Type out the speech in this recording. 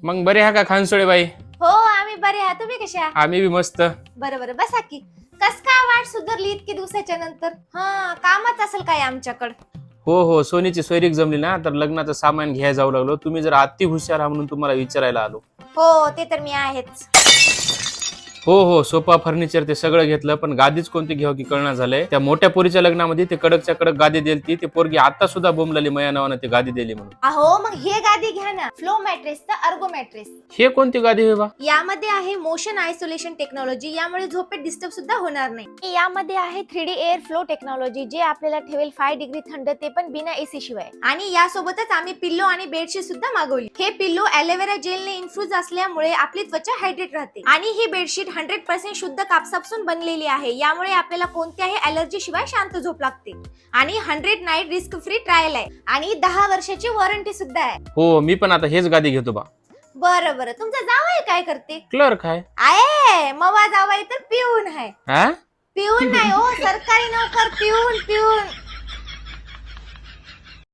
मग बरे हा का खानसोळे बाई? हो आम्ही बरे आहात. तुम्ही कसे आहात? आम्ही बी मस्त. बरं बरं बसा की. कस काय वाट सुधारली इतकी दिवसाच्या नंतर? हा कामच असेल काय आमच्याकडं? हो हो, सोनीची सोयरीक जमली ना, तर लग्नाचं सामान घ्यायला जाऊ लागलो. तुम्ही जर अति हुशार आहात म्हणून तुम्हाला विचारायला आलो. हो ते तर मी आहेच. हो हो, सोफा फर्निचर ते सगळं घेतलं, पण गादीच कोणती घ्यावं की कळना झालंय. त्या मोठ्या पोरीच्या लग्नामध्ये ते कडकच्या कडक गादी दिली ती पोरगी आता सुद्धा बोंबलाली मया नावानं ती गादी दिली म्हणून. अहो मग हे गादी घ्या ना, फ्लो मॅट्रेसचा अर्गो मॅट्रेस. हे कोणती गादी आहे बा? यामध्ये आहे मोशन आयसोलेशन टेक्नॉलॉजी, यामुळे झोपेत डिस्टर्ब सुद्धा होणार नाही. यामध्ये आहे 3D एअर फ्लो टेक्नॉलॉजी, जे आपल्याला ठेवेल 5 डिग्री थंड, ते पण बिना एसी शिवाय. आणि यासोबतच आम्ही पिल्लो आणि बेडशीट सुद्धा मागवली. हे पिल्लो ॲलोवेरा जेलने इन्फ्यूज असल्यामुळे आपली त्वचा हायड्रेट राहते. आणि ही बेडशीट 100% शुद्ध कापसापासून बनलेली आहे. यामुळे आपल्याला कोणत्याही ॲलर्जी शिवाय शांत झोप लागते. आणि 100 नाईट रिस्क फ्री ट्रायल आहे आणि 10 वर्षाची वॉरंटी सुद्धा आहे. हो, मी पण आता हेच गादी घेतो बा. बरं बरं, तुमचा जावई काय करते? क्लर्क आहे. आहे मवा जावई तर पिऊन आहे. हा? पिऊन नाही हो, सरकारी नोकर, पिऊन पिऊन.